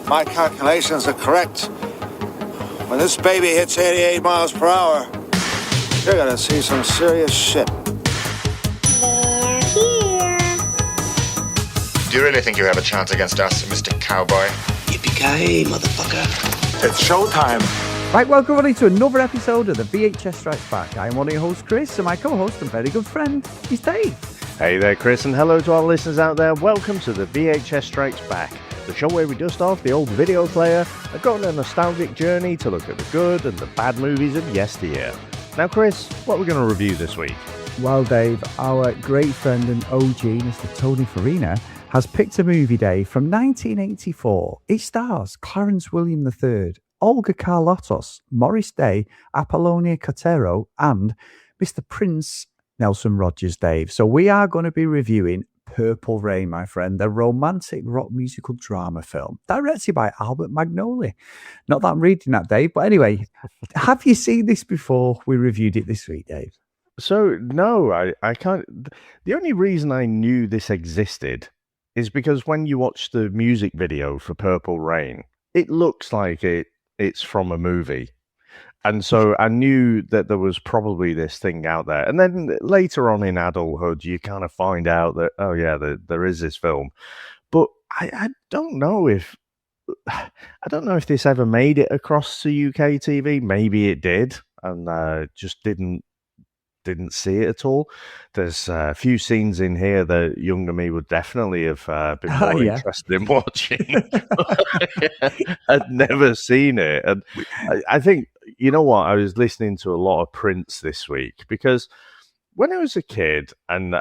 my calculations are correct, when this baby hits 88 miles per hour, you're gonna see some serious shit. They're here. Do you really think you have a chance against us, Mr. Cowboy? Yippee-ki-yay, motherfucker. It's showtime. Right, welcome everybody to another episode of the VHS Strikes Back. I'm one of your hosts, Chris, and my co-host and very good friend is Dave. Hey there, Chris, and hello to our listeners out there. Welcome to the VHS Strikes Back, the show where we dust off the old video player and go on a nostalgic journey to look at the good and the bad movies of yesteryear. Now, Chris, what are we going to review this week? Well, Dave, our great friend and OG, Mr. Tony Farina, has picked a movie, Dave, from 1984. It stars Clarence William III, Olga Carlotos, Morris Day, Apollonia Cotero, and Mr. Prince Nelson Rogers, Dave. So we are going to be reviewing Purple Rain, my friend, the romantic rock musical drama film directed by Albert Magnoli. Not that I'm reading that, Dave, but anyway, have you seen this before we reviewed it this week, Dave? So, no, I can't. The only reason I knew this existed is because when you watch the music video for Purple Rain, it looks like it's from a movie. And so I knew that there was probably this thing out there. And then later on in adulthood, you kind of find out that, oh yeah, there is this film. But I don't know if this ever made it across to UK TV. Maybe it did, and just didn't see it at all. There's a few scenes in here that younger me would definitely have been more interested in watching. I'd never seen it. And I think, you know what, I was listening to a lot of Prince this week because when I was a kid, and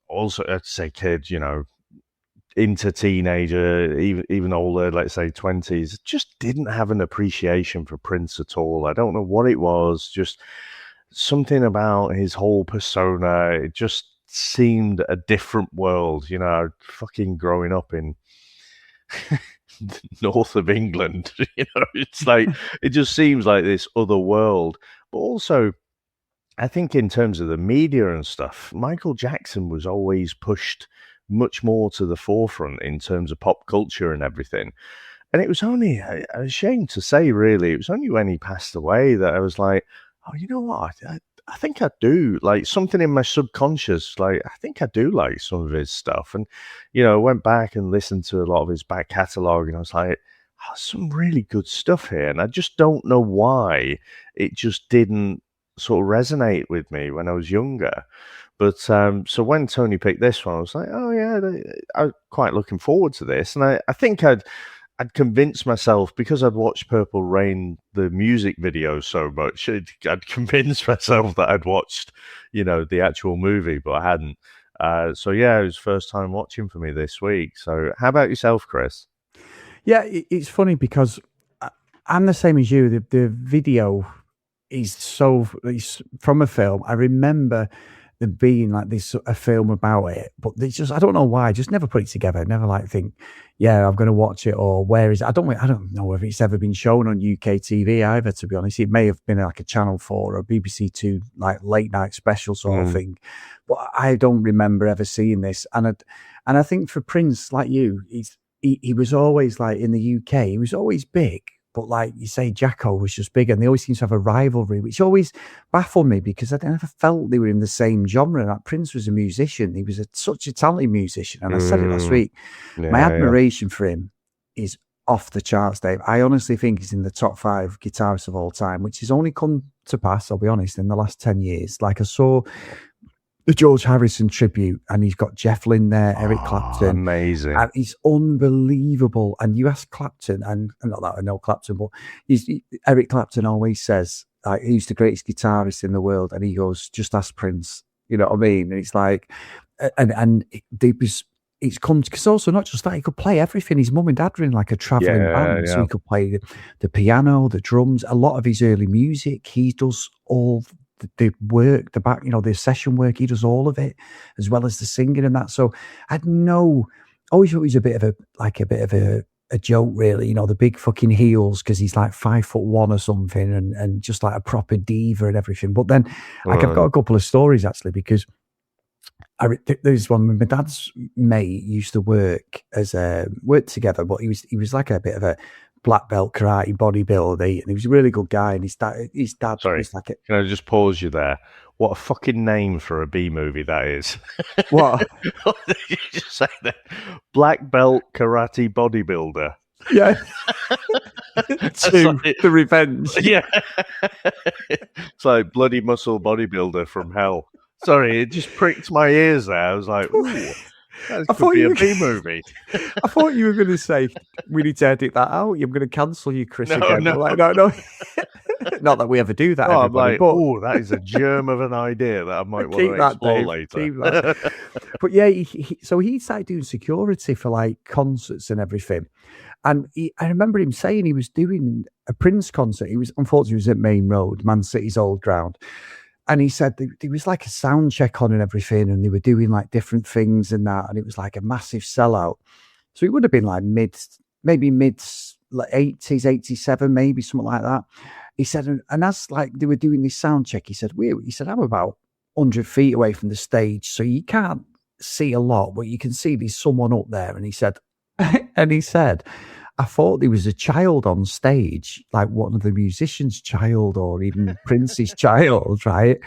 also I'd say kid, you know, into teenager, even older, let's say 20s, just didn't have an appreciation for Prince at all. I don't know what it was, just something about his whole persona. It just seemed a different world, you know, fucking growing up in the north of England, you know, it's like, it just seems like this other world. But also, I think in terms of the media and stuff, Michael Jackson was always pushed much more to the forefront in terms of pop culture and everything. And it was only, a shame to say really, it was only when he passed away that I was like, oh, you know what? I think I do, like, something in my subconscious, like, I think I do like some of his stuff. And, you know, I went back and listened to a lot of his back catalogue, and I was like, oh, some really good stuff here. And I just don't know why it just didn't sort of resonate with me when I was younger. But so when Tony picked this one, I was like, oh, yeah, I'm quite looking forward to this. And I think I'd convinced myself, because I'd watched Purple Rain, the music video, so much, I'd convinced myself that I'd watched, you know, the actual movie, but I hadn't. So yeah, it was first time watching for me this week. So how about yourself, Chris? Yeah, it's funny because I'm the same as you. The video is it's from a film. I remember there being like this a film about it, but it's just, I don't know why, I just never put it together. I never like think, yeah, I'm going to watch it, or where is it? I don't know whether it's ever been shown on UK TV either, to be honest. It may have been like a Channel 4 or BBC 2 like late night special sort of thing, but I don't remember ever seeing this. And I think for Prince, like you, he was always like in the UK, he was always big. But like you say, Jacko was just big, and they always seem to have a rivalry, which always baffled me because I never felt they were in the same genre. Like Prince was a musician; he was such a talented musician, and I said it last week. My admiration for him is off the charts, Dave. I honestly think he's in the top 5 guitarists of all time, which has only come to pass, I'll be honest, in the last 10 years. Like I saw the George Harrison tribute, and he's got Jeff Lynne there, Eric Clapton. Amazing. And he's unbelievable. And you ask Clapton, and not that I know Clapton, but Eric Clapton always says, like, who's the greatest guitarist in the world? And he goes, just ask Prince. You know what I mean? And it's like, it's come, because also not just that, he could play everything. His mum and dad were in like a traveling band, so he could play the piano, the drums, a lot of his early music. He does all the work, the back, you know, the session work, he does all of it, as well as the singing and that. So I'd always thought he was a bit of a joke, really, you know, the big fucking heels, because he's like 5'1" or something, and just like a proper diva and everything. But then I've got a couple of stories actually, because There's one. My dad's mate used to work together, but he was like a bit of a black belt karate bodybuilder, and he was a really good guy. And his dad Sorry, was like, can I just pause you there? What a fucking name for a B movie that is. what? What did you just say there? Black belt karate bodybuilder. Yeah. Like, The Revenge. Yeah. It's like bloody muscle bodybuilder from hell. Sorry, it just pricked my ears there. I was like, ooh, that could be a B movie. I thought you were going to say, we need to edit that out. I'm going to cancel you, Chris, again. No. Like, no. Not that we ever do that, I'm like, but oh, that is a germ of an idea that I might want keep to that, explore Dave, later. keep that. But yeah, so he started doing security for like concerts and everything. And I remember him saying he was doing a Prince concert. Unfortunately, he was at Main Road, Man City's old ground. And he said there was like a sound check on and everything, and they were doing like different things and that, and it was like a massive sellout. So it would have been like mid 80s, 87, maybe something like that. He said, and as like they were doing this sound check, he said, I'm about 100 feet away from the stage, so you can't see a lot, but you can see there's someone up there. And he said, I thought there was a child on stage, like one of the musicians' child or even Prince's child, right?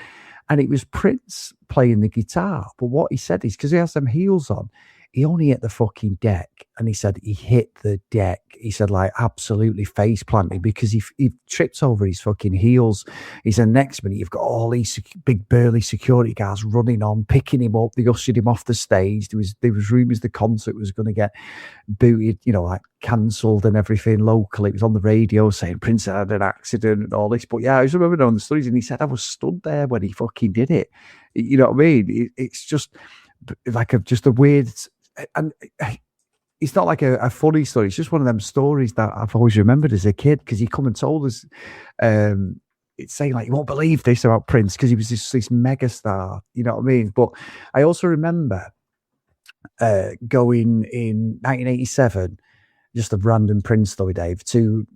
And it was Prince playing the guitar. But what he said is, because he has them heels on, he only hit the fucking deck. And he said he hit the deck. He said, like, absolutely face planted, because he tripped over his fucking heels. He said, next minute, you've got all these big burly security guards running on, picking him up. They ushered him off the stage. There was rumours the concert was going to get booted, like cancelled and everything locally. It was on the radio saying Prince had an accident and all this. But yeah, I just remember knowing the stories, and he said, I was stood there when he fucking did it. You know what I mean? It's just like just a weird... And it's not like a funny story. It's just one of them stories that I've always remembered as a kid, because he come and told us, it's saying like, you won't believe this about Prince, because he was this mega star, you know what I mean? But I also remember going in 1987, just a random Prince story, Dave, to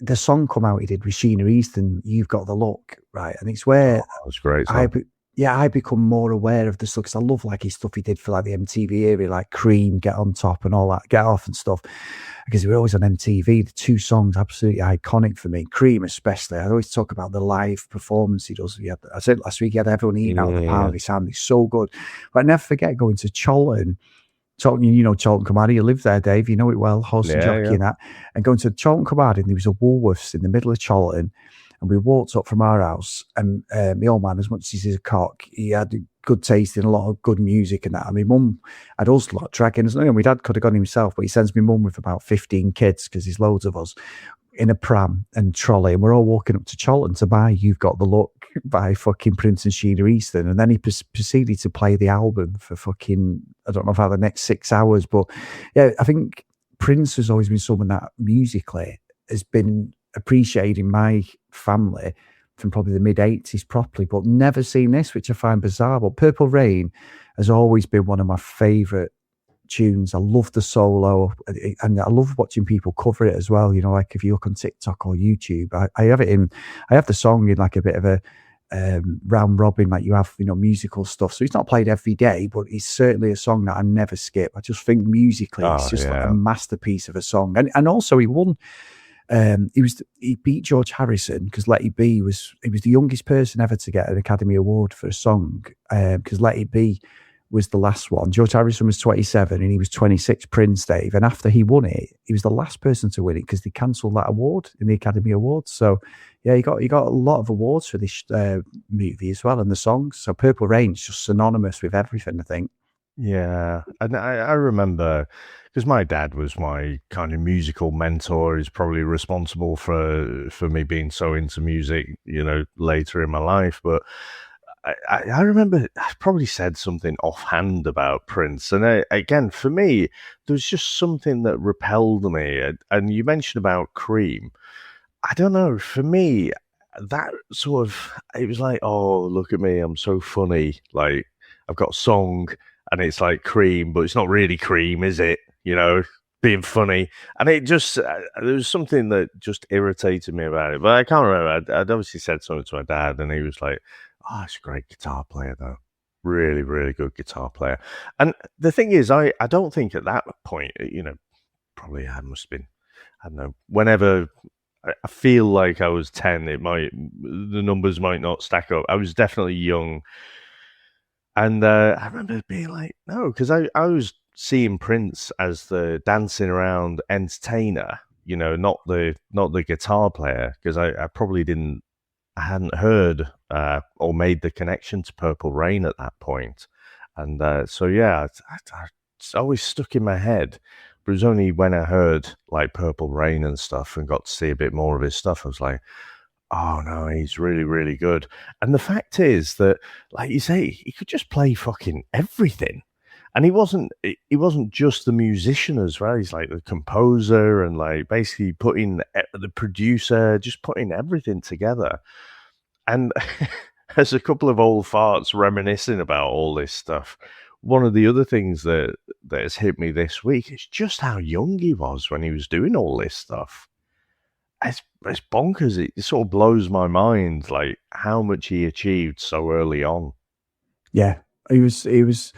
the song come out he did with Sheena Easton, You've Got the Look, right? And it's where that was great. I become more aware of the stuff, because I love like his stuff he did for like the MTV era, like Cream, Get On Top and all that, Get Off and stuff, because we were always on MTV. The two songs, absolutely iconic for me. Cream especially. I always talk about the live performance he does. I said last week, he had everyone eating out of the pound. He sounded so good. But I never forget going to Cholton, Cholton Comadi, you live there, Dave, you know it well, horse and jockey and that, and going to Cholton Comadi, and there was a Woolworths in the middle of Cholton. And we walked up from our house, and my old man, as much as he's a cock, he had good taste in a lot of good music and that. And my mum had us a lot tracking us. My dad could have gone himself, but he sends my mum with about 15 kids, because there's loads of us, in a pram and trolley. And we're all walking up to Cholton to buy You've Got the Look by fucking Prince and Sheena Easton. And then he proceeded to play the album for fucking, I don't know about the next 6 hours. But yeah, I think Prince has always been someone that musically has been appreciated in my family from probably the mid-80s properly, but never seen this, which I find bizarre. But Purple Rain has always been one of my favourite tunes. I love the solo, and I love watching people cover it as well. Like if you look on TikTok or YouTube, I have the song in like a bit of a round robin, like you have, musical stuff. So it's not played every day, but it's certainly a song that I never skip. I just think musically, it's just like a masterpiece of a song. And also he won. He beat George Harrison, because Let It Be was the youngest person ever to get an Academy Award for a song, because Let It Be was the last one. George Harrison was 27 and he was 26, Prince, Dave. And after he won it, he was the last person to win it, because they cancelled that award in the Academy Awards. So yeah, he got a lot of awards for this movie as well, and the songs. So Purple Rain's just synonymous with everything, I think. Yeah, and I remember, because my dad was my kind of musical mentor. He's probably responsible for me being so into music, later in my life. But I remember I probably said something offhand about Prince, and again, for me, there was just something that repelled me. And you mentioned about Cream. I don't know. For me, that sort of, it was like, oh, look at me, I'm so funny. Like, I've got a song, and it's like Cream, but it's not really Cream, is it? Being funny. And it just, there was something that just irritated me about it. But I can't remember. I'd obviously said something to my dad, and he was like, oh, it's a great guitar player, though. Really, really good guitar player. And the thing is, I don't think at that point, probably I must have been, I don't know, whenever I feel like I was 10, the numbers might not stack up. I was definitely young. And I remember being like, no, because I was seeing Prince as the dancing around entertainer, not the guitar player, because I probably I hadn't heard or made the connection to Purple Rain at that point. And so, yeah, it's always stuck in my head. But it was only when I heard like Purple Rain and stuff and got to see a bit more of his stuff, I was like, oh no, he's really, really good. And the fact is that, like you say, he could just play fucking everything. And he wasn't just the musician as well. He's like the composer and like basically putting the producer, just putting everything together. And as a couple of old farts reminiscing about all this stuff, one of the other things that has hit me this week is just how young he was when he was doing all this stuff. It's bonkers. It sort of blows my mind, like how much he achieved so early on. Yeah, he was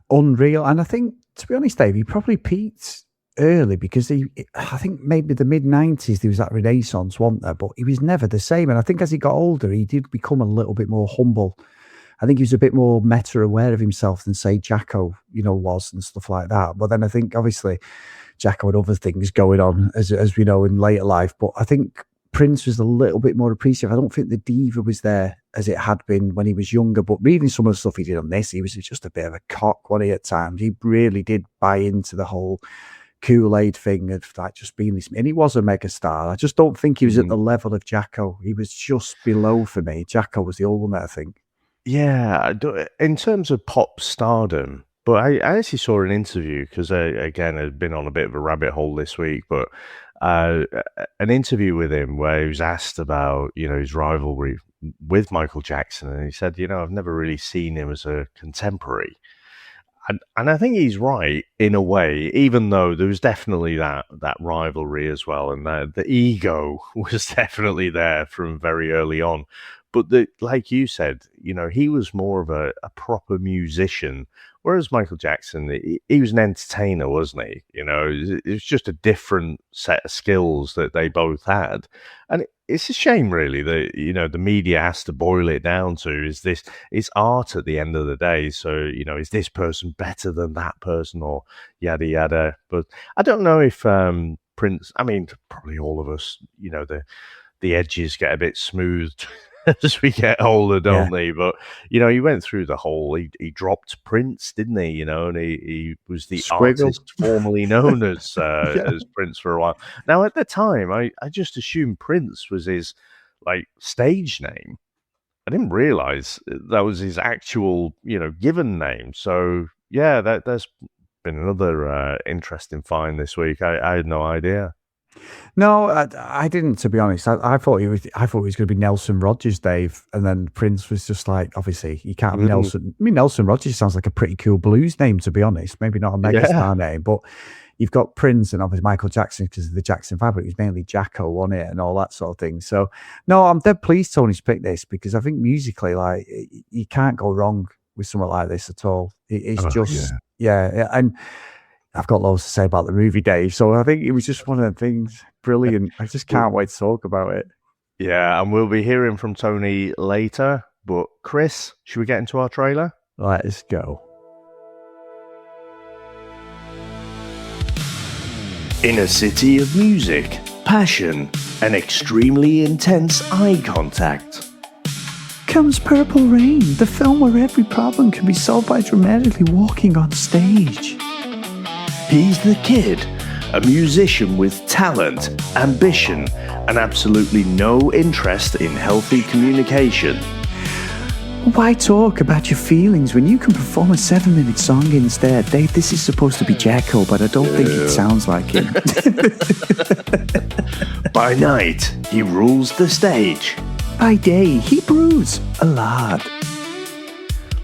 unreal. And I think, to be honest, Dave, he probably peaked early because I think maybe the mid-90s there was that renaissance, wasn't there? But he was never the same. And I think as he got older, he did become a little bit more humble. I think he was a bit more meta-aware of himself than, say, Jacko, was and stuff like that. But then I think, obviously, Jacko had other things going on, as we know, in later life. But I think Prince was a little bit more appreciative. I don't think the diva was there as it had been when he was younger. But reading some of the stuff he did on this, he was just a bit of a cock, wasn't he, at times? He really did buy into the whole Kool-Aid thing of like just being this. And he was a megastar. I just don't think he was at the level of Jacko. He was just below for me. Jacko was the ultimate, I think. Yeah, in terms of pop stardom, but I actually saw an interview because again, I've been on a bit of a rabbit hole this week, but an interview with him where he was asked about, his rivalry with Michael Jackson. And he said, I've never really seen him as a contemporary. And I think he's right in a way, even though there was definitely that rivalry as well. And the ego was definitely there from very early on. But like you said, he was more of a proper musician, whereas Michael Jackson, he was an entertainer, wasn't he? It was just a different set of skills that they both had. And it's a shame, really, that, the media has to boil it down to, it's art at the end of the day. So, is this person better than that person or yada, yada. But I don't know if Prince, I mean, probably all of us, the edges get a bit smoothed as we get older, don't they? But he went through the whole. He dropped Prince, didn't he? And he was the artist formerly known as as Prince for a while. Now, at the time, I just assumed Prince was his like stage name. I didn't realize that was his actual given name. So yeah, that's been another interesting find this week. I had no idea. No, I didn't, to be honest. I thought he was going to be Nelson Rodgers, Dave, and then Prince was just like, obviously, you can't have Nelson. I mean, Nelson Rodgers sounds like a pretty cool blues name, to be honest. Maybe not a megastar name, but you've got Prince and obviously Michael Jackson because of the Jackson fabric. It was mainly Jacko on it and all that sort of thing. So, no, I'm dead pleased Tony's picked this because I think musically, like, you can't go wrong with something like this at all. It's and I've got loads to say about the movie, Dave. So I think it was just one of the things brilliant. I just can't wait to talk about it. Yeah, and we'll be hearing from Tony later. But Chris, should we get into our trailer? Let's go. In a city of music, passion, and extremely intense eye contact, comes Purple Rain, the film where every problem can be solved by dramatically walking on stage. He's the kid, a musician with talent, ambition, and absolutely no interest in healthy communication. Why talk about your feelings when you can perform a 7-minute song instead? Dave, this is supposed to be Jacko, but I don't think it sounds like him. By night, he rules the stage. By day, he brews a lot.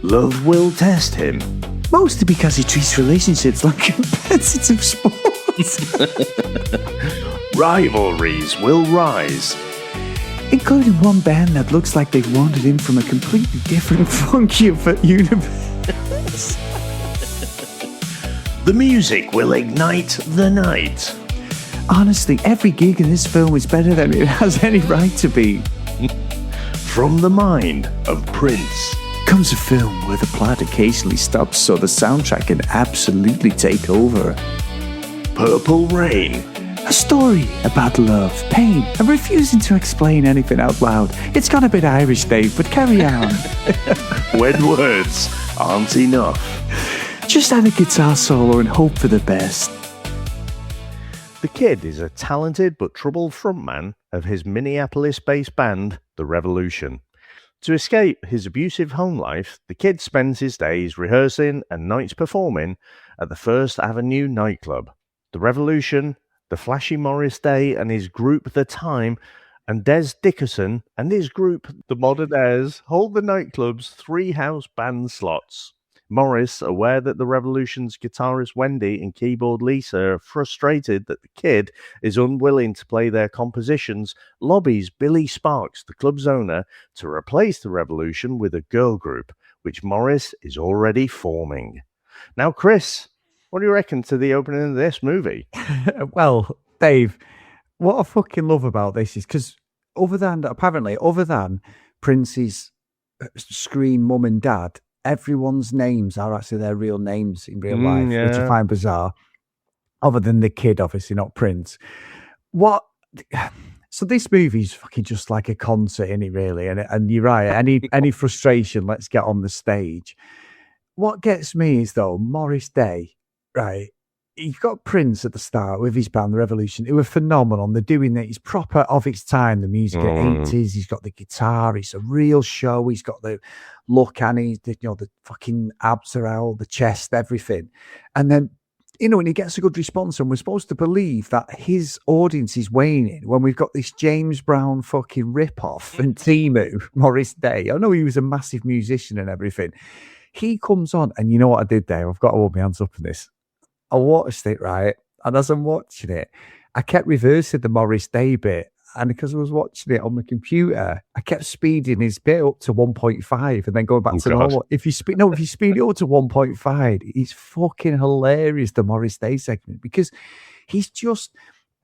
Love will test him. Mostly because he treats relationships like competitive sports. Rivalries will rise. Including one band that looks like they've wandered in from a completely different funky universe. Prince. The music will ignite the night. Honestly, every gig in this film is better than it has any right to be. From the mind of Prince Comes a film where the plot occasionally stops so the soundtrack can absolutely take over. Purple Rain. A story about love, pain, and refusing to explain anything out loud. It's got a bit Irish, Dave, but carry on. When words aren't enough. Just add a guitar solo and hope for the best. The Kid is a talented but troubled frontman of his Minneapolis-based band, The Revolution. To escape his abusive home life, the Kid spends his days rehearsing and nights performing at the First Avenue nightclub. The Revolution, the flashy Morris Day and his group The Time, and Des Dickerson and his group The Modernaires hold the nightclub's 3 house band slots. Morris, aware that the Revolution's guitarist Wendy and keyboard Lisa are frustrated that the Kid is unwilling to play their compositions, lobbies Billy Sparks, the club's owner, to replace the Revolution with a girl group, which Morris is already forming. Now, Chris, what do you reckon to the opening of this movie? Well, Dave, what I fucking love about this is because other than Prince's screen mum and dad, everyone's names are actually their real names in real life, which I find bizarre. Other than the Kid, obviously, not Prince. So this movie's fucking just like a concert, isn't it, really? And you're right, any frustration, let's get on the stage. What gets me is, though, Morris Day, right? You've got Prince at the start with his band, The Revolution, who were phenomenal. They're doing it. He's proper of its time, the music at 80s. He's got the guitar. It's a real show. He's got the look and the fucking abs are out, the chest, everything. And then, when he gets a good response, and we're supposed to believe that his audience is waning when we've got this James Brown fucking rip-off and Timu, Morris Day. I know he was a massive musician and everything. He comes on, and you know what I did there? I've got to hold my hands up in this. I watched it, right? And as I'm watching it, I kept reversing the Morris Day bit. And because I was watching it on my computer, I kept speeding his bit up to 1.5 and then going back to normal. If you speed it up to 1.5, it's fucking hilarious, the Morris Day segment, because he's just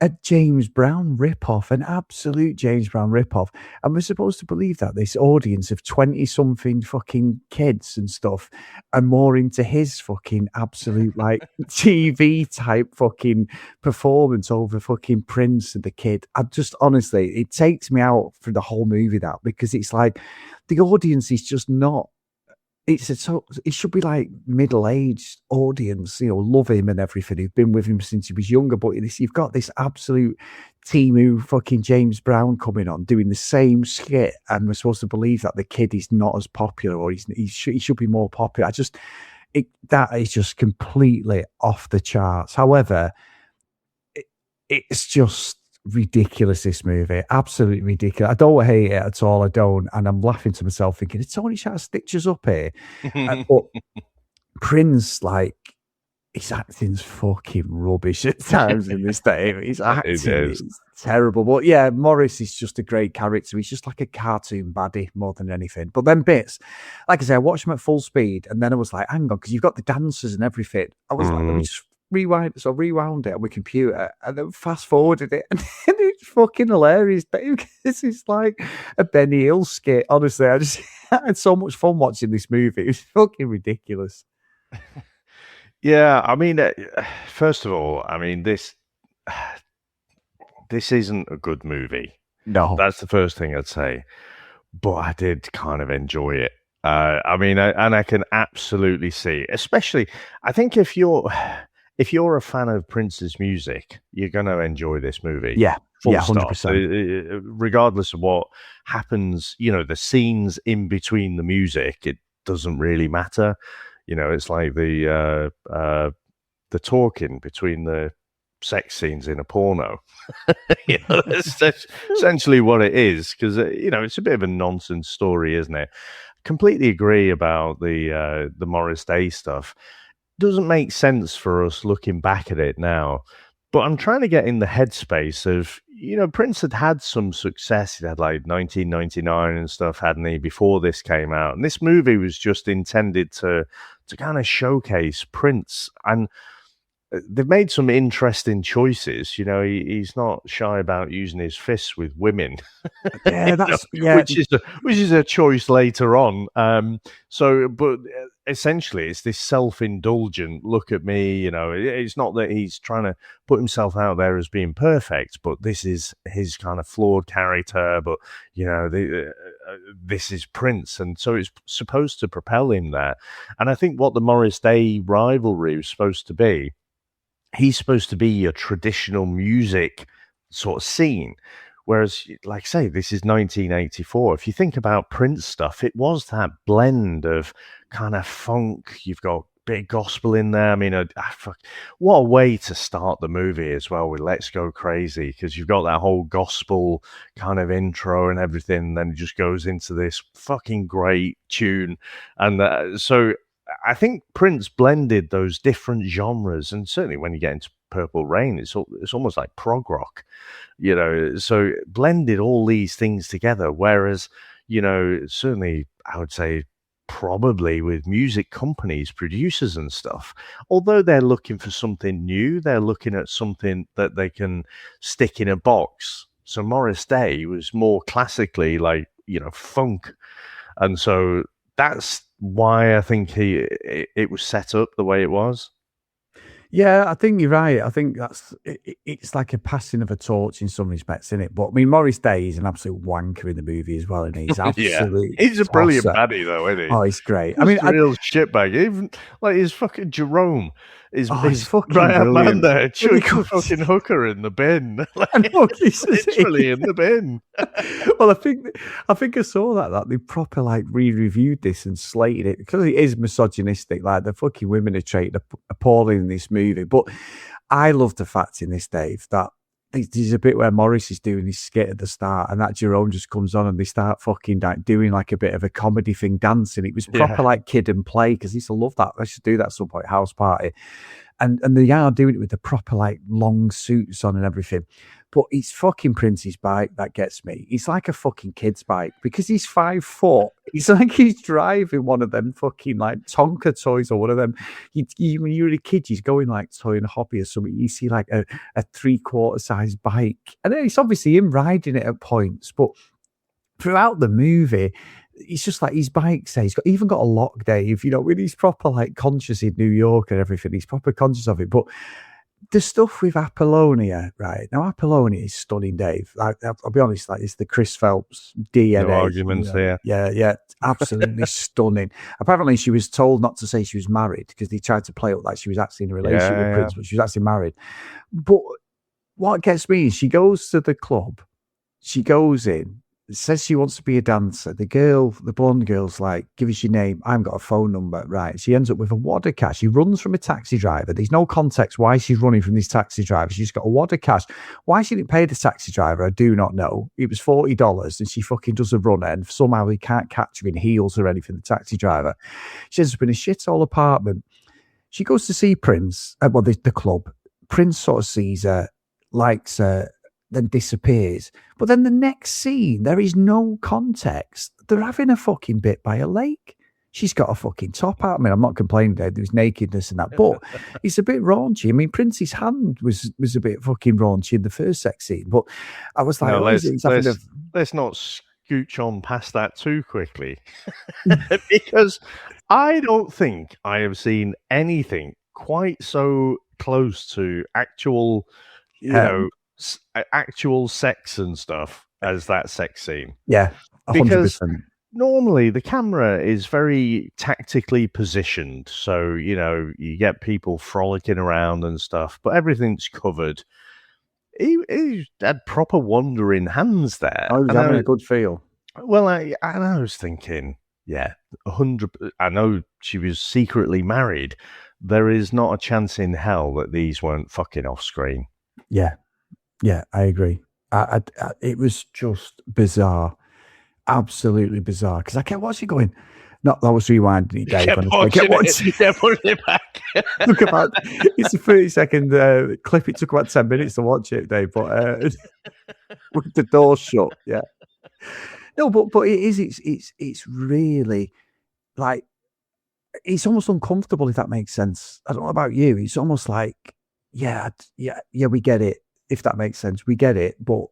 a James Brown ripoff, an absolute James Brown ripoff. And we're supposed to believe that this audience of 20-something fucking kids and stuff are more into his fucking absolute, like, TV type fucking performance over fucking Prince and the Kid. I just, honestly, it takes me out for the whole movie, that, because it's like the audience is just not. It should be like middle-aged audience, love him and everything. Who've been with him since he was younger. But you've got this absolute Timu fucking James Brown coming on doing the same skit, and we're supposed to believe that the Kid is not as popular, or he should be more popular. That is just completely off the charts. However, it's just ridiculous, this movie. Absolutely ridiculous. I don't hate it at all. I don't. And I'm laughing to myself thinking, it's Tony trying to stitch us up here. But Prince, like, his acting's fucking rubbish at times in this day. His acting is terrible. But yeah, Morris is just a great character. He's just like a cartoon baddie more than anything. But then bits, like I say, I watched him at full speed, and then I was like, hang on, because you've got the dancers and everything. I was like, let me just rewound it on my computer and then fast forwarded it, and it's fucking hilarious. This is like a Benny Hill skit. Honestly, I had so much fun watching this movie. It was fucking ridiculous. Yeah, I mean, first of all, I mean, this isn't a good movie. No, that's the first thing I'd say. But I did kind of enjoy it. I mean, and I can absolutely see, especially, I think if you're a fan of Prince's music, you're going to enjoy this movie. Yeah, full 100%. Regardless of what happens, the scenes in between the music, it doesn't really matter. It's like the talking between the sex scenes in a porno. That's essentially what it is, because it's a bit of a nonsense story, isn't it? Completely agree about the Morris Day stuff. Doesn't make sense for us looking back at it now, but I'm trying to get in the headspace of, Prince had some success. He had like 1999 and stuff, hadn't he, before this came out? And this movie was just intended to to kind of showcase Prince. And they've made some interesting choices. You know, he's not shy about using his fists with women. Yeah, that's which is a choice later on. But essentially, it's this self-indulgent look at me. You know, it's not that he's trying to put himself out there as being perfect, but this is his kind of flawed character. But you know, this is Prince, and so it's supposed to propel him there. And I think what the Morris Day rivalry was supposed to be, he's supposed to be a traditional music sort of scene. Whereas, like I say, this is 1984. If you think about Prince stuff, it was that blend of kind of funk. You've got a bit of gospel in there. I mean, what a way to start the movie as well with Let's Go Crazy, because you've got that whole gospel kind of intro and everything, and then it just goes into this fucking great tune. And so I think Prince blended those different genres, and certainly when you get into Purple Rain, it's almost like prog rock, you know. So blended all these things together. Whereas, you know, certainly I would say probably with music companies, producers and stuff, although they're looking for something new, they're looking at something that they can stick in a box. So Morris Day was more classically like, you know, funk, and so that's why I think it was set up the way it was. Yeah, I think you're right. I think it's like a passing of a torch in some respects, isn't it? But I mean, Morris Day is an absolute wanker in the movie as well, and he's absolutely he's a brilliant baddie though, isn't he? Oh, he's great. I mean, real shitbag. Even like his fucking Jerome is fucking right man brilliant. there, chucking fucking hooker in the bin. Like, he's literally in the bin. Well, I think I saw that they proper like re-reviewed this and slated it because it is misogynistic. Like the fucking women are treated appalling in this movie. But I love the fact in this, Dave, that there's a bit where Morris is doing his skit at the start, and that Jerome just comes on and they start fucking like doing like a bit of a comedy thing, dancing. It was proper like Kid and Play, because I used to love that. I should do that at some point, house party. And they are doing it with the proper like long suits on and everything. But it's fucking Prince's bike that gets me. It's like a fucking kid's bike because he's 5 foot. It's like he's driving one of them fucking like Tonka toys or one of them. When you're a kid, he's going like Toy and Hobby or something. You see like a 3/4 size bike. And then it's obviously him riding it at points. But throughout the movie, it's just like his bike says he's even got a lock, Dave. You know, when he's proper like conscious in New York and everything, he's proper conscious of it. But the stuff with Apollonia, right? Now, Apollonia is stunning, Dave. I'll be honest, like it's the Chris Phelps DNA. No arguments here. Yeah, absolutely stunning. Apparently, she was told not to say she was married because they tried to play it like she was actually in a relationship with Prince, but she was actually married. But what gets me is she goes to the club, she goes in, says she wants to be a dancer. The blonde girl's like, give us your name. I haven't got a phone number. Right. She ends up with a wad of cash. She runs from a taxi driver. There's no context why she's running from this taxi driver. She's got a wad of cash. Why she didn't pay the taxi driver, I do not know. It was $40 and she fucking does a runner and somehow he can't catch her in heels or anything, the taxi driver. She ends up in a shithole apartment. She goes to see Prince, the club. Prince sort of sees her, likes her, then disappears. But then the next scene, there is no context. They're having a fucking bit by a lake. She's got a fucking top out. I mean, I'm not complaining there. There's nakedness and that, but it's a bit raunchy. I mean, Prince's hand was a bit fucking raunchy in the first sex scene, but I was like, let's not scooch on past that too quickly. Because I don't think I have seen anything quite so close to actual, actual sex and stuff as that sex scene. Yeah, 100%. Because normally the camera is very tactically positioned, so you get people frolicking around and stuff, but everything's covered. He had proper wandering hands there. I was having a good feel. Well, I was thinking, 100. I know she was secretly married. There is not a chance in hell that these weren't fucking off screen. Yeah, I agree. It was just bizarre, absolutely bizarre. Because I kept watching, going, "No, that was rewinding it, Dave." I kept putting it back. Look at that! It's a 30-second clip. It took about 10 minutes to watch it, Dave. But with the door shut, yeah. No, but it is. It's really like it's almost uncomfortable, if that makes sense. I don't know about you. It's almost like, yeah, we get it. If that makes sense, we get it. But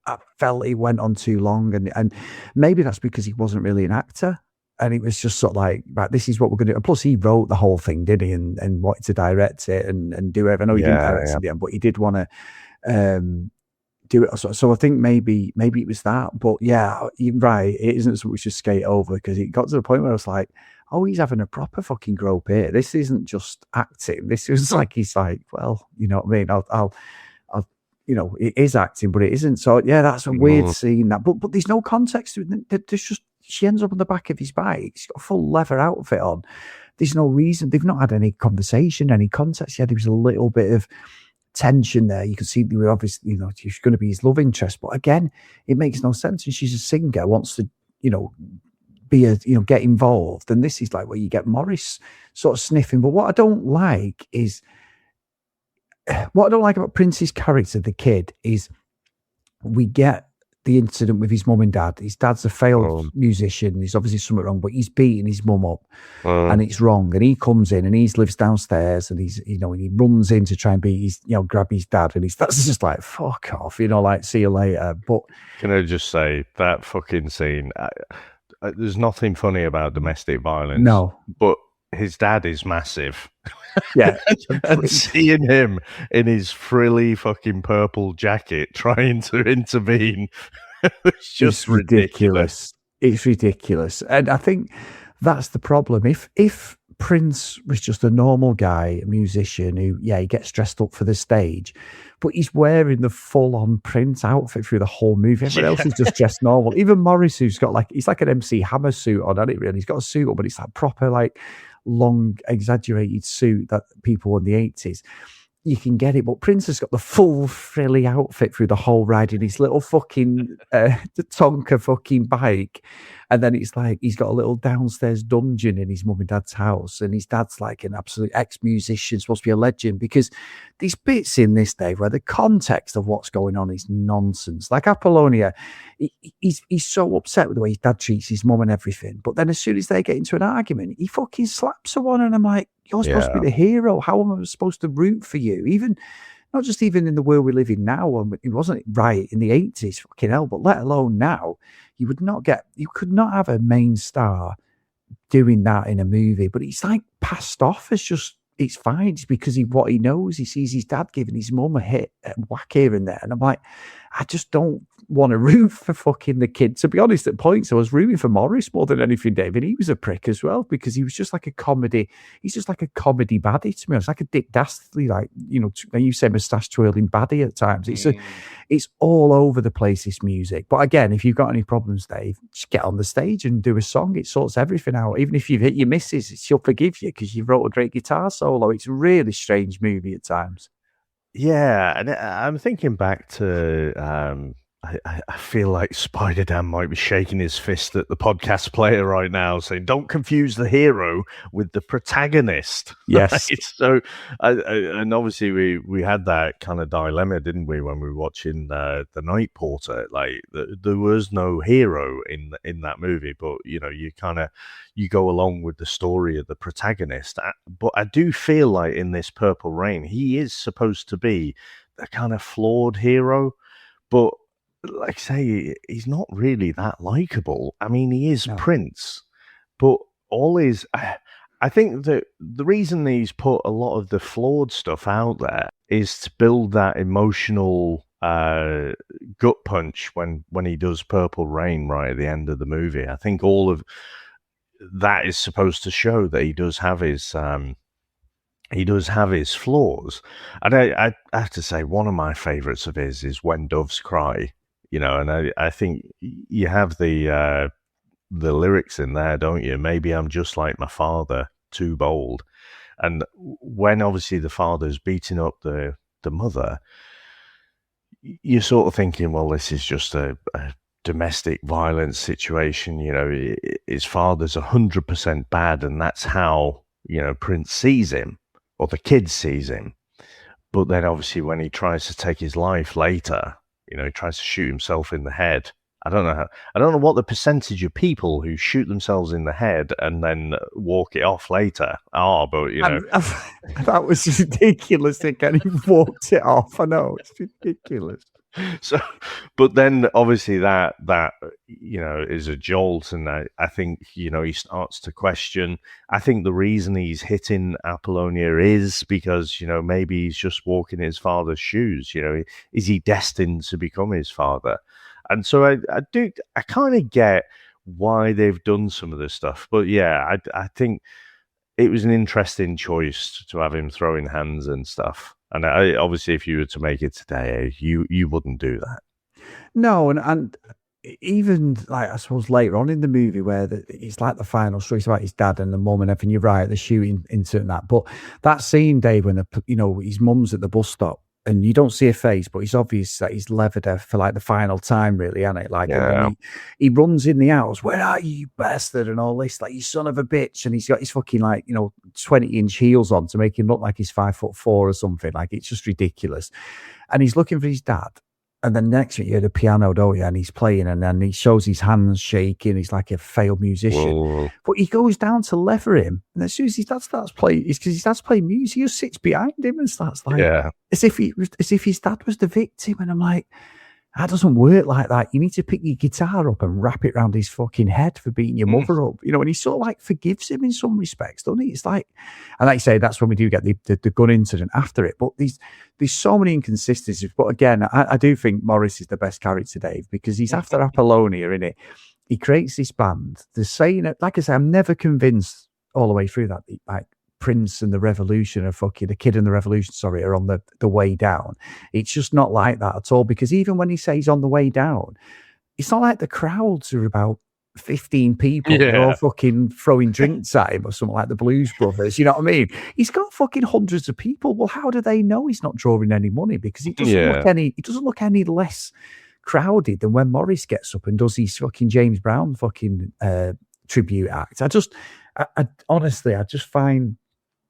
I felt he went on too long, and maybe that's because he wasn't really an actor, and it was just sort of like, right, this is what we're going to do. And plus, he wrote the whole thing, did he? And wanted to direct it and do it. I know he didn't direct it in the end, but he did want to do it. So I think maybe it was that. But yeah, you're right. It isn't something we should skate over, because it got to the point where I was like, oh, he's having a proper fucking grope here. This isn't just acting. This is like, he's like, well, you know what I mean? I'll you know, it is acting, but it isn't. So yeah, that's a weird scene. That, but there's no context to it. There's just, she ends up on the back of his bike. She's got a full leather outfit on. There's no reason. They've not had any conversation, any context. Yeah, there was a little bit of tension there. You can see they were obviously, you know, she's going to be his love interest, but again, it makes no sense. And she's a singer, wants to, you know, be a, you know, get involved. And this is like where you get Morris sort of sniffing. But what I don't like about Prince's character, the kid, is we get the incident with his mum and dad. His dad's a failed musician. There's obviously something wrong, but he's beating his mum up, and it's wrong. And he comes in and he lives downstairs, and he's, you know, and he runs in to try and beat his, you know, grab his dad, and that's just like, fuck off, you know, like, see you later. But can I just say that fucking scene? There's nothing funny about domestic violence. No, but his dad is massive. Yeah. And seeing him in his frilly fucking purple jacket trying to intervene, it's just ridiculous. It's ridiculous. And I think that's the problem. If Prince was just a normal guy, a musician who, yeah, he gets dressed up for the stage, but he's wearing the full-on Prince outfit through the whole movie. Everyone else is just dressed normal. Even Morris, who's got like, he's like an MC Hammer suit on, hasn't it, really? He's got a suit on, but it's like proper, like, long, exaggerated suit that people wore in the 80s. You can get it, but Prince has got the full frilly outfit through the whole ride in his little fucking the Tonka fucking bike, and then it's like he's got a little downstairs dungeon in his mum and dad's house, and his dad's like an absolute ex-musician, supposed to be a legend, because these bits in this, Dave, where the context of what's going on is nonsense. Like Apollonia, he's so upset with the way his dad treats his mum and everything, but then as soon as they get into an argument, he fucking slaps her one, and I'm like, you're supposed to be the hero. How am I supposed to root for you? Even, not just even in the world we live in now, it wasn't right in the 80s, fucking hell, but let alone now, you could not have a main star doing that in a movie, but he's like passed off as just, it's fine. It's because what he knows, he sees his dad giving his mum a whack here and there. And I'm like, I just don't want to root for fucking the kid. To be honest, at points, I was rooting for Morris more than anything, David. He was a prick as well, because he was just like a comedy. He's just like a comedy baddie to me. It's like a Dick Dastardly, like, you know, you say moustache twirling baddie at times. It's all over the place, this music. But again, if you've got any problems, Dave, just get on the stage and do a song. It sorts everything out. Even if you've hit your missus, she'll forgive you because you wrote a great guitar solo. It's a really strange movie at times. Yeah, and I'm thinking back to I feel like Spider-Dan might be shaking his fist at the podcast player right now, saying, don't confuse the hero with the protagonist. Yes. Right? So, and obviously we had that kind of dilemma, didn't we, when we were watching The Night Porter? Like, there was no hero in that movie, but, you know, you go along with the story of the protagonist. But I do feel like in this Purple Rain, he is supposed to be the kind of flawed hero, but like I say, he's not really that likable. I mean, he is Prince, but I think that the reason he's put a lot of the flawed stuff out there is to build that emotional gut punch when he does Purple Rain right at the end of the movie. I think all of that is supposed to show that he does have his flaws. And I have to say, one of my favorites of his is When Doves Cry. You know, and I think you have the lyrics in there, don't you? Maybe I'm just like my father, too bold. And when obviously the father's beating up the mother, you're sort of thinking, well, this is just a domestic violence situation. You know, his father's 100% bad, and that's how, you know, Prince sees him, or the kid sees him. But then obviously when he tries to take his life later, you know, he tries to shoot himself in the head I don't know I don't know what the percentage of people who shoot themselves in the head and then walk it off later are, but you know, that was ridiculous. Again, he walked it off. I know, it's ridiculous. So, but then obviously that you know is a jolt, and I think you know he starts to question. I think the reason he's hitting Apollonia is because you know maybe he's just walking his father's shoes. You know, is he destined to become his father? And so I kind of get why they've done some of this stuff, but yeah, I think it was an interesting choice to have him throwing hands and stuff. And obviously, if you were to make it today, you wouldn't do that. No, and even like I suppose later on in the movie where it's like the final story, it's about his dad and the mum and everything. You're right, the shooting into that, but that scene, Dave, when his mum's at the bus stop. And you don't see a face, but it's obvious that he's levered her for like the final time, really, isn't it? Like, yeah. He runs in the house. Where are you, bastard? And all this, like, you son of a bitch. And he's got his fucking 20-inch heels on to make him look like he's 5'4" or something. Like, it's just ridiculous. And he's looking for his dad. And then next week you hear the piano, don't you? And he's playing, and then he shows his hands shaking. He's like a failed musician. Whoa. But he goes down to lever him, and as soon as his dad starts playing, it's because his dad's playing music. He just sits behind him and starts as if his dad was the victim. And I'm like, that doesn't work like that. You need to pick your guitar up and wrap it around his fucking head for beating your mother up. And he sort of like forgives him in some respects, doesn't he? It's like, and like you say, that's when we do get the gun incident after it. But there's so many inconsistencies. But again, I do think Morris is the best character, Dave, because he's after Apollonia, innit? He creates this band. They're saying it, like I say, I'm never convinced all the way through that, like, Prince and the Revolution the Kid and the Revolution, are on the way down. It's just not like that at all, because even when he says on the way down, it's not like the crowds are about 15 people all fucking throwing drinks at him or something like the Blues Brothers. You know what I mean? He's got fucking hundreds of people. Well, how do they know he's not drawing any money? Because he doesn't look any less crowded than when Morris gets up and does his fucking James Brown fucking tribute act. I honestly just find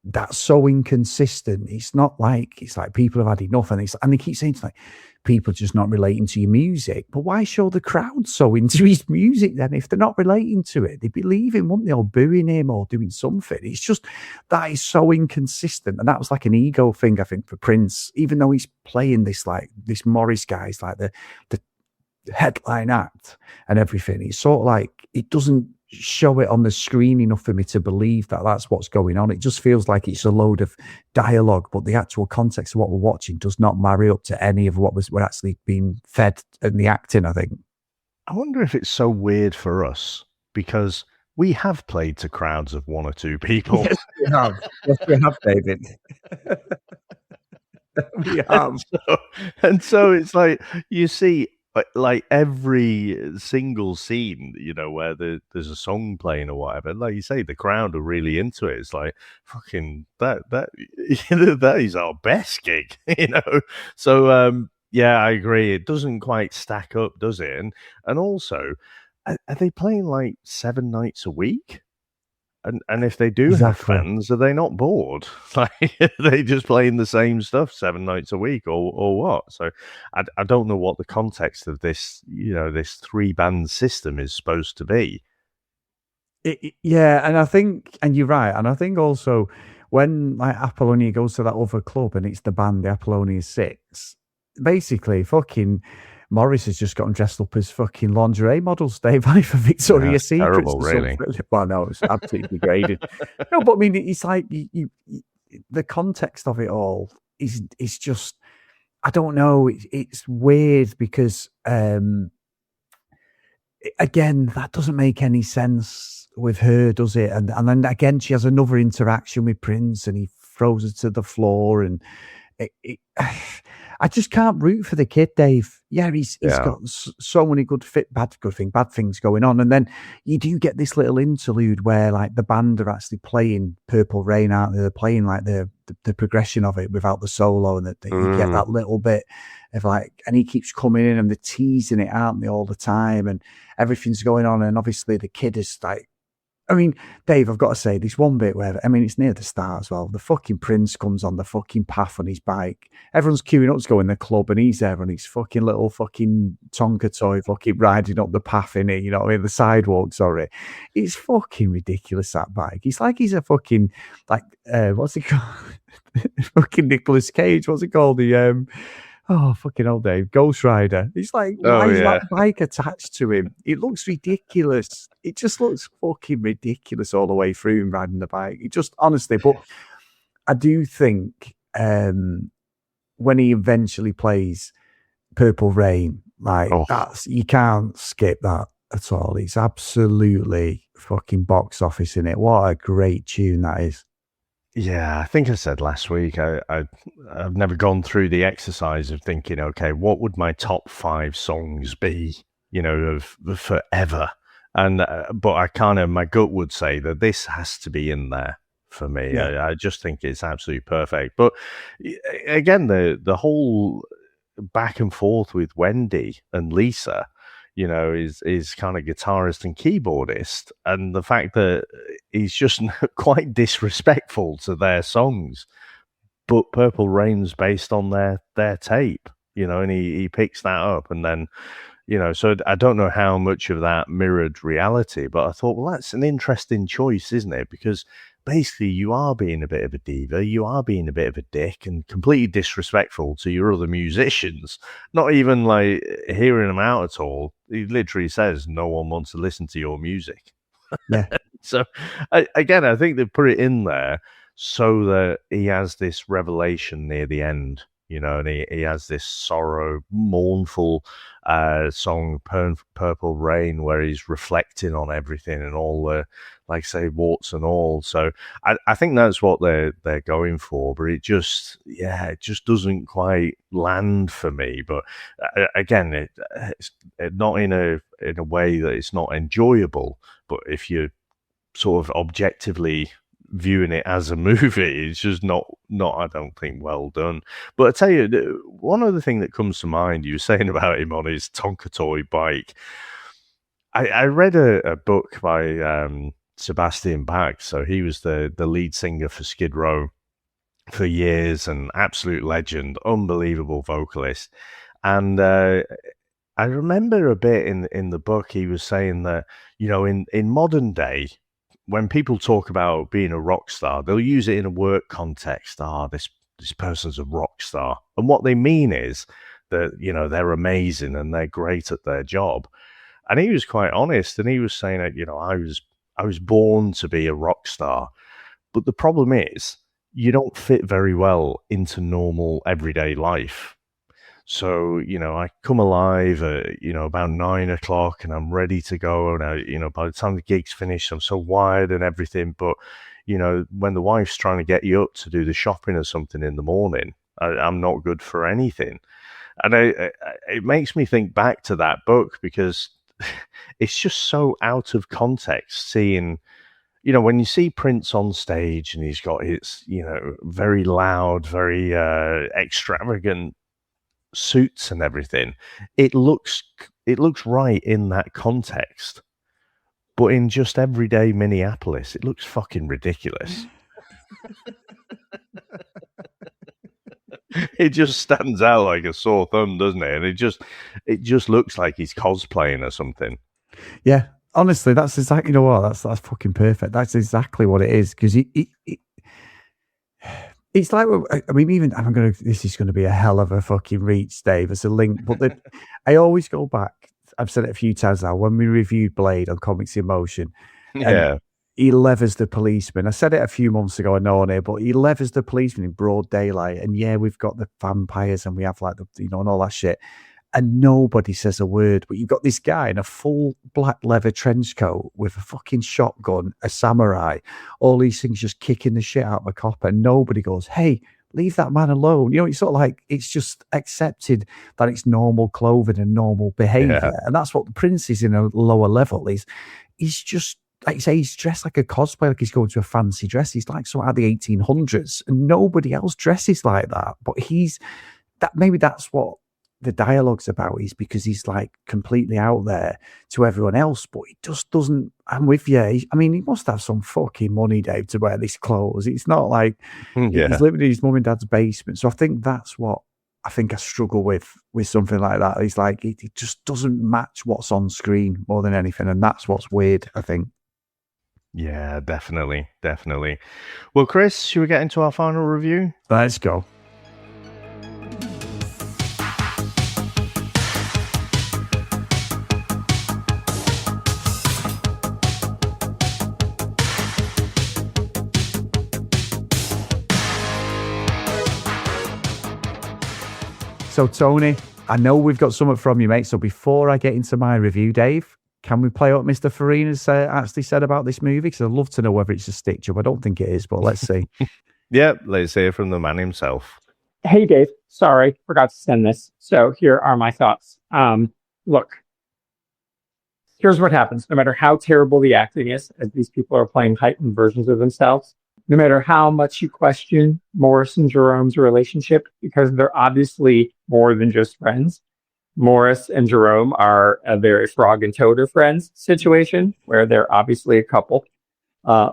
that's so inconsistent. It's like people have had enough, and they keep saying it's like people just not relating to your music. But why show the crowd so into his music then? If they're not relating to it, they'd be leaving, wouldn't they, or booing him or doing something? It's just that is so inconsistent, and that was like an ego thing, I think, for Prince. Even though he's playing this Morris guy's like the headline act and everything, it's sort of like it doesn't show it on the screen enough for me to believe that that's what's going on. It just feels like it's a load of dialogue, but the actual context of what we're watching does not marry up to any of what we're actually being fed in the acting, I think. I wonder if it's so weird for us because we have played to crowds of one or two people. Yes, we have. Yes, we have, David. We have. And so it's like, you see, like every single scene, where there's a song playing or whatever, like you say, the crowd are really into it. It's like, fucking that is our best gig, So yeah, I agree. It doesn't quite stack up, does it? And also, are they playing like 7 nights a week? And if they do have fans, are they not bored? Like, are they just playing the same stuff 7 nights a week, or what? So I don't know what the context of this, this 3-band system is supposed to be. Yeah, and I think, and you're right, and I think also when like Apollonia goes to that other club and it's the band, the Apollonia 6, basically fucking Morris has just gotten dressed up as fucking lingerie models, Dave, for Victoria's Secret. Terrible, really. Well, no, it's absolutely degraded. No, but I mean, it's like the context of it all is just, I don't know. It's weird because, again, that doesn't make any sense with her, does it? And then again, she has another interaction with Prince, and he throws her to the floor, and I just can't root for the kid, Dave. Yeah, he's got so many bad things going on. And then you do get this little interlude where like the band are actually playing Purple Rain out there. They're playing like the progression of it without the solo, and that you get that little bit of like, and he keeps coming in and they're teasing it, aren't they, all the time, and everything's going on. And obviously the kid is like I mean, Dave, I've got to say, this one bit where, I mean, it's near the start as well. The fucking Prince comes on the fucking path on his bike. Everyone's queuing up to go in the club, and he's there on his fucking little fucking Tonka toy, fucking riding up the path in it, you know what I mean? The sidewalk, sorry. It's fucking ridiculous, that bike. It's like he's a fucking, like, what's it called? Fucking Nicolas Cage. What's it called? The, fucking old Dave, Ghost Rider. It's like, why is that bike attached to him? It looks ridiculous. It just looks fucking ridiculous all the way through him riding the bike. It just, honestly, but I do think when he eventually plays Purple Rain, like, that's, you can't skip that at all. It's absolutely fucking box office in it. What a great tune that is. Yeah, I think I said last week, I've never gone through the exercise of thinking, okay, what would my top 5 songs be, you know, of forever? And but I kind of, my gut would say that this has to be in there for me. Yeah. I just think it's absolutely perfect. But again, the whole back and forth with Wendy and Lisa, you know, is kind of guitarist and keyboardist, and the fact that he's just quite disrespectful to their songs, but Purple Rain's based on their tape, you know, and he picks that up, and then, you know, so I don't know how much of that mirrored reality, but I thought, well, that's an interesting choice, isn't it? Because basically you are being a bit of a diva, you are being a bit of a dick and completely disrespectful to your other musicians, not even like hearing them out at all. He literally says, no one wants to listen to your music. Yeah. So again, I think they put it in there so that he has this revelation near the end, you know, and he has this sorrow, mournful song, Purple Rain, where he's reflecting on everything and all the, like say, warts and all. So I think that's what they're going for, but it just doesn't quite land for me. But again, it's not in a way that it's not enjoyable, but if you're sort of objectively viewing it as a movie, it's just not I don't think well done. But I tell you, one other thing that comes to mind, you were saying about him on his Tonka toy bike. I read a book by Sebastian Bach. So he was the lead singer for Skid Row for years, an absolute legend, unbelievable vocalist. And I remember a bit in the book, he was saying that, you know, in modern day, when people talk about being a rock star, they'll use it in a work context. This person's a rock star. And what they mean is that, you know, they're amazing and they're great at their job. And he was quite honest, and he was saying that, you know, I was born to be a rock star. But the problem is you don't fit very well into normal everyday life. So, you know, I come alive at, you know, about 9 o'clock and I'm ready to go. And you know, by the time the gig's finished, I'm so wired and everything. But, you know, when the wife's trying to get you up to do the shopping or something in the morning, I'm not good for anything. And it makes me think back to that book, because it's just so out of context seeing, you know, when you see Prince on stage and he's got his, you know, very loud, very extravagant suits and everything, it looks right in that context, but in just everyday Minneapolis, it looks fucking ridiculous. It just stands out like a sore thumb, doesn't it? And it just looks like he's cosplaying or something. Yeah, honestly, that's exactly, you know what, that's fucking perfect. That's exactly what it is, because it's like, I mean, even this is going to be a hell of a fucking reach, Dave, as a link, but I always go back. I've said it a few times now. When we reviewed Blade on Comics in Motion, yeah, he levers the policeman. I said it a few months ago, I know on here, but he levers the policeman in broad daylight. And yeah, we've got the vampires and we have like the, you know, and all that shit. And nobody says a word, but you've got this guy in a full black leather trench coat with a fucking shotgun, a samurai, all these things just kicking the shit out of a cop, and nobody goes, hey, leave that man alone. You know, it's sort of like, it's just accepted that it's normal clothing and normal behavior. Yeah. And that's what the Prince is in a lower level. He's just, like you say, he's dressed like a cosplay, like he's going to a fancy dress. He's like sort of the 1800s, and nobody else dresses like that. But maybe that's what the dialogue's about is because he's like completely out there to everyone else, but he just doesn't. I'm with you. He must have some fucking money, Dave, to wear these clothes. It's not like he's living in his mum and dad's basement. So I think that's what I struggle with something like that. It's like it just doesn't match what's on screen more than anything, and that's what's weird, I think. Yeah, definitely. Well, Chris, should we get into our final review? Let's go. So, Tony, I know we've got something from you, mate. So before I get into my review, Dave, can we play what Mr. Farina's actually said about this movie? Because I'd love to know whether it's a stick job. I don't think it is, but let's see. Yep, let's hear from the man himself. Hey, Dave. Sorry, forgot to send this. So here are my thoughts. Look, here's what happens. No matter how terrible the acting is, as these people are playing heightened versions of themselves, no matter how much you question Morris and Jerome's relationship, because they're obviously more than just friends. Morris and Jerome are a very frog and toad of friends situation where they're obviously a couple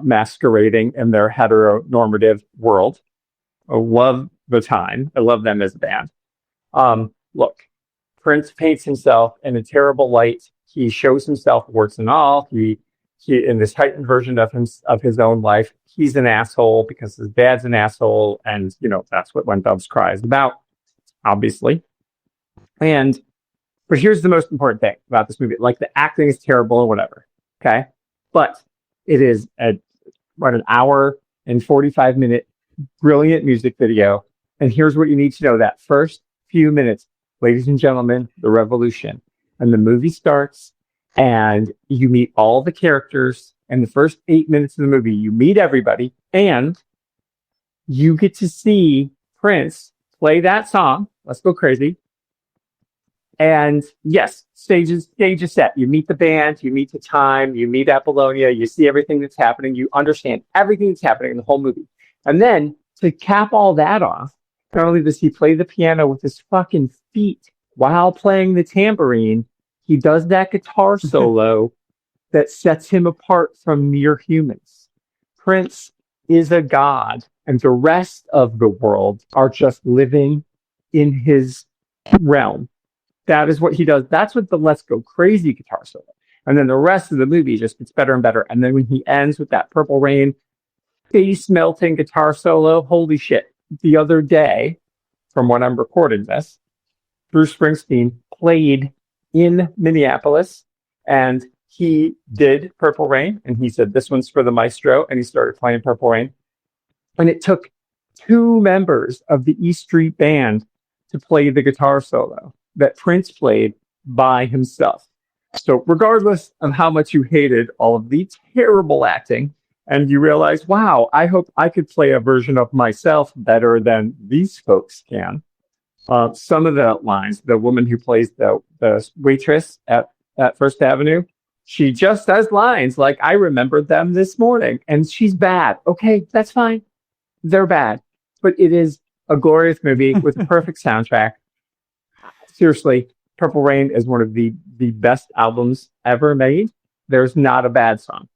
masquerading in their heteronormative world. I love the time. I love them as a band. Look, Prince paints himself in a terrible light. He shows himself warts and all. He in this heightened version of his own life, he's an asshole because his dad's an asshole, and that's what When Doves Cry is about, obviously. But here's the most important thing about this movie: like the acting is terrible or whatever, okay, but it is about an hour and 45-minute brilliant music video. And here's what you need to know: that first few minutes, ladies and gentlemen, the revolution, and the movie starts. And you meet all the characters. In the first 8 minutes of the movie, you meet everybody, and you get to see Prince play that song, Let's Go Crazy. And yes, stage is set. You meet the band, you meet the time, you meet Apollonia, you see everything that's happening, you understand everything that's happening in the whole movie. And then to cap all that off, not only does he play the piano with his fucking feet while playing the tambourine, he does that guitar solo that sets him apart from mere humans. Prince is a god, and the rest of the world are just living in his realm. That is what he does. That's what the Let's Go Crazy guitar solo. And then the rest of the movie just gets better and better. And then when he ends with that Purple Rain face-melting guitar solo, holy shit. The other day, from when I'm recording this, Bruce Springsteen played in Minneapolis, and he did Purple Rain, and he said, this one's for the maestro, and he started playing Purple Rain. And it took 2 members of the E Street Band to play the guitar solo that Prince played by himself. So regardless of how much you hated all of the terrible acting, and you realize, wow, I hope I could play a version of myself better than these folks can. Some of the lines, the woman who plays the waitress at First Avenue, she just says lines like, I remembered them this morning, and she's bad. Okay, that's fine. They're bad. But it is a glorious movie with a perfect soundtrack. Seriously, Purple Rain is one of the best albums ever made. There's not a bad song.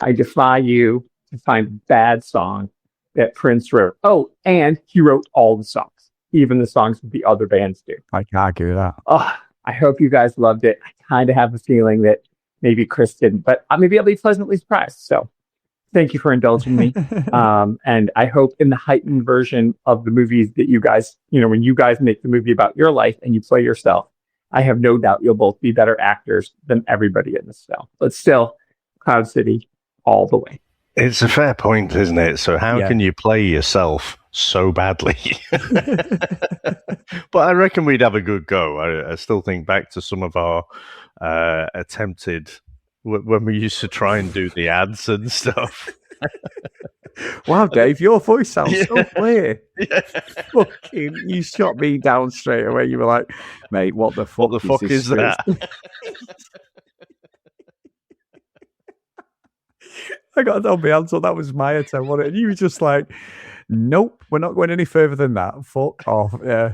I defy you to find a bad song that Prince wrote. Oh, and he wrote all the songs. Even the songs that the other bands do. I can't argue with that. Oh, I hope you guys loved it. I kind of have a feeling that maybe Chris didn't, but maybe I'll be pleasantly surprised. So thank you for indulging me. And I hope in the heightened version of the movies that you guys, when you guys make the movie about your life and you play yourself, I have no doubt you'll both be better actors than everybody in this film. But still, Cloud City all the way. It's a fair point, isn't it? So how can you play yourself so badly? But I reckon we'd have a good go. I still think back to some of our attempted, when we used to try and do the ads and stuff. Wow, Dave, your voice sounds so clear. Yeah. Fucking, you shot me down straight away. You were like, mate, what the fuck is that? I got to tell my answer. That was my attempt on it. And you were just like, nope, we're not going any further than that. Fuck off. Yeah.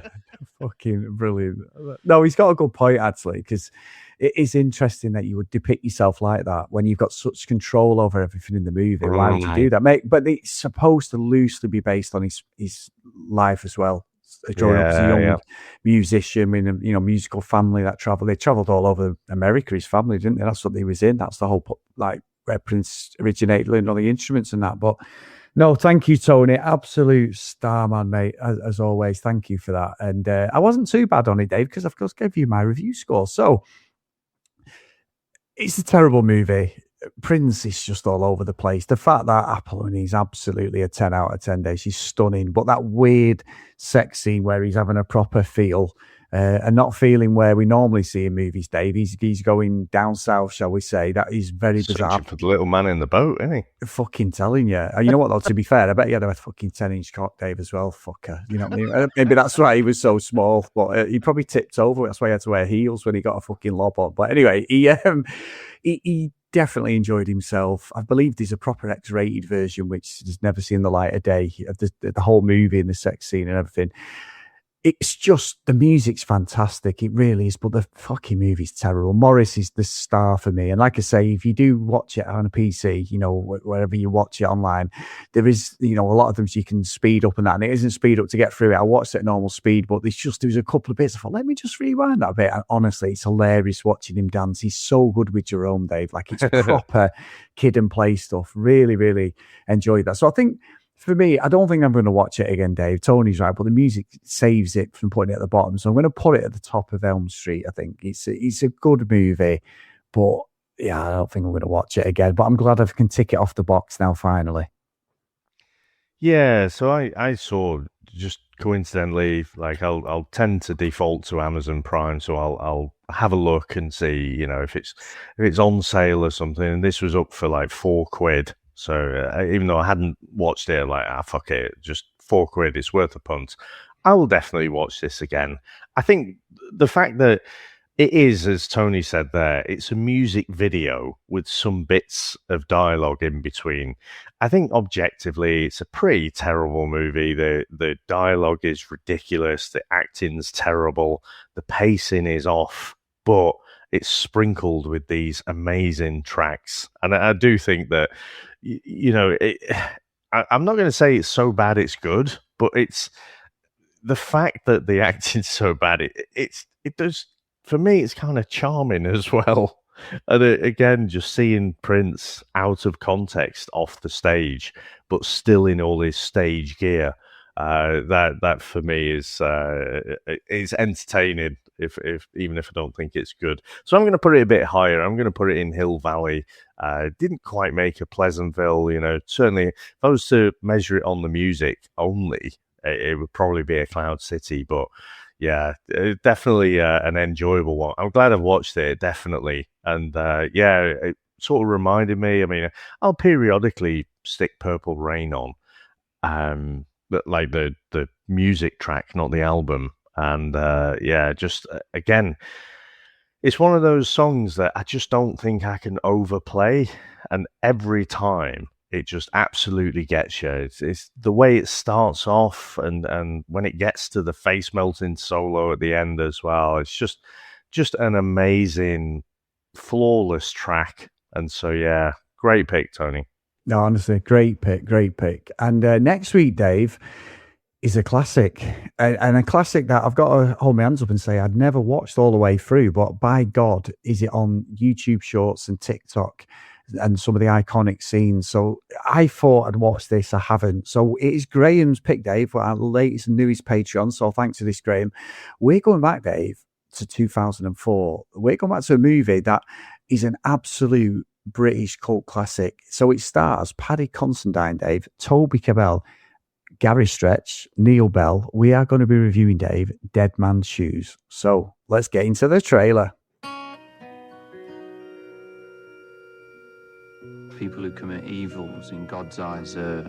Fucking brilliant. No, he's got a good point, actually, because it is interesting that you would depict yourself like that when you've got such control over everything in the movie. Why would you do that, mate? But it's supposed to loosely be based on his life as well. Growing up as a young musician in a musical family that travelled. They travelled all over America, his family, didn't they? That's what he was in. That's the whole, like, where Prince originated, learning all the instruments and that. But no, thank you, Tony. Absolute star, man, mate. As always, thank you for that. And I wasn't too bad on it, Dave, because of course gave you my review score. So it's a terrible movie. Prince is just all over the place. The fact that Apollonie is absolutely a 10 out of 10 days. She's stunning. But that weird sex scene where he's having a proper feel and not feeling where we normally see in movies, Dave. He's going down south, shall we say. That is very bizarre. Searching for the little man in the boat, isn't he? Fucking telling you. You know what, though, to be fair, I bet he had a fucking 10-inch cock, Dave, as well. Fucker. You know what I mean? Maybe that's why he was so small. But he probably tipped over. That's why he had to wear heels when he got a fucking lob on. But anyway, he definitely enjoyed himself. I believe there's a proper X-rated version which has never seen the light of day of the whole movie and the sex scene and everything. It's just, the music's fantastic. It really is, but the fucking movie's terrible. Morris is the star for me. And like I say, if you do watch it on a PC, wherever you watch it online, there is, a lot of them you can speed up and that. And it isn't speed up to get through it. I watched it at normal speed, but there's a couple of bits. I thought, let me just rewind that a bit. And honestly, it's hilarious watching him dance. He's so good with Jerome, Dave. Like, it's proper kid and play stuff. Really, really enjoyed that. So I think, for me, I don't think I'm going to watch it again, Dave. Tony's right, but the music saves it from putting it at the bottom. So I'm going to put it at the top of Elm Street, I think. It's a good movie, but yeah, I don't think I'm going to watch it again. But I'm glad I can tick it off the box now, finally. Yeah, so I saw, just coincidentally, like I'll tend to default to Amazon Prime, so I'll have a look and see, if it's on sale or something. And this was up for like £4. So even though I hadn't watched it, like, fuck it, just £4, it's worth a punt. I will definitely watch this again. I think the fact that it is, as Tony said there, it's a music video with some bits of dialogue in between. I think objectively, it's a pretty terrible movie. The dialogue is ridiculous. The acting's terrible. The pacing is off, but it's sprinkled with these amazing tracks. And I do think that, I'm not going to say it's so bad it's good, but it's the fact that the acting's so bad. It does, for me, it's kind of charming as well. And again, just seeing Prince out of context off the stage, but still in all his stage gear, that for me is entertaining. Even if I don't think it's good. So I'm going to put it a bit higher. I'm going to put it in Hill Valley. Didn't quite make a Pleasantville, certainly if I was to measure it on the music only, it would probably be a Cloud City, but yeah, definitely an enjoyable one. I'm glad I've watched it, definitely. And it sort of reminded me, I'll periodically stick Purple Rain on, but like the music track, not the album. And just again, it's one of those songs that I just don't think I can overplay. And every time it just absolutely gets you. It's the way it starts off and when it gets to the face melting solo at the end as well. It's just an amazing, flawless track. And so, yeah, great pick, Tony. No, honestly, great pick. And next week, Dave, is a classic, and a classic that I've got to hold my hands up and say I'd never watched all the way through, but by God, is it on YouTube Shorts and TikTok and some of the iconic scenes. So I thought I'd watch this. I haven't. So it is Graham's pick, Dave, for our latest and newest Patreon. So thanks to this, Graham. We're going back, Dave, to 2004. We're going back to a movie that is an absolute British cult classic. So it stars Paddy Considine, Dave, Toby Cabell, Gary Stretch, Neil Bell. We are going to be reviewing, Dave, Dead Man's Shoes. So let's get into the trailer. People who commit evils in God's eyes are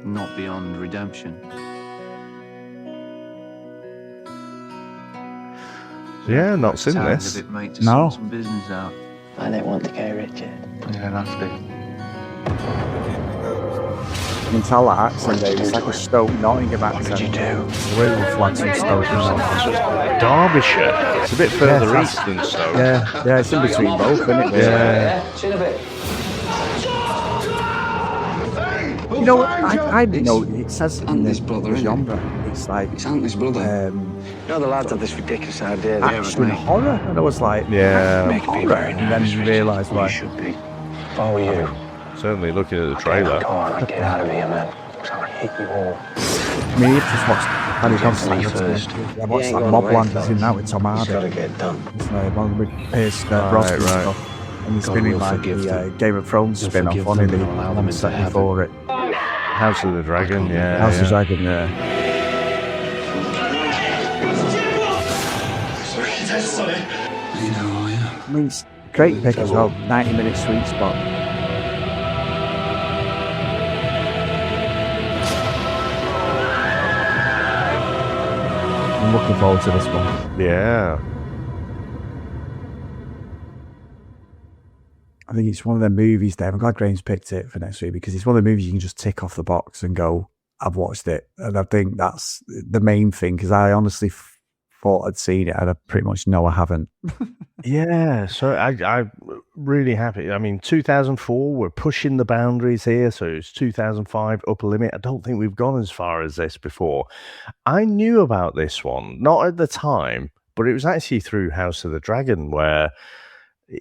not beyond redemption. Yeah, not seen this. Of it, mate, to No. sort some business out. I don't want to go, Richard. You don't have to. You can tell that accent, Dave. It's like a Stoke Nottingham accent. What did you do? The way we flag some Stoke. Derbyshire. It's a bit further east than Stoke. Yeah, it's in between both, isn't it? Yeah. See you in a bit. You know, I know it says in Andy's the brother, isn't it? genre, it's like It's Anthony's brother. You know, the lads had this ridiculous idea. action horror, and I was like, Yeah. Make me horror, very and then nervous. you realise You why. should be. If I were you, Certainly looking at the trailer. come on, get out of here, man. Because I'll hit you all. I mean, you've just watched Paddy Considine. first. I watched that Mobland that's in now with Tom It's got to Hardy. get done. It's one with Pierce Brosnan right. stuff. And he's God been in will like forgive the them. Game of Thrones He'll spin-off, forgive on them the and allow them into set heaven. before it. House of the Dragon, yeah. House of yeah. Dragon, yeah. You know who I am. I mean, it's a great pick as well. 90-minute sweet spot. I'm looking forward to this one. Yeah. I think it's one of the movies, Dave. I'm glad Graham's picked it for next week because it's one of the movies you can just tick off the box and go, I've watched it. And I think that's the main thing because I honestly thought I'd seen it and I pretty much know I haven't. Yeah, so I'm really happy. I mean, 2004, we're pushing the boundaries here. So it's 2005, upper limit. I don't think we've gone as far as this before. I knew about this one, not at the time, but it was actually through House of the Dragon where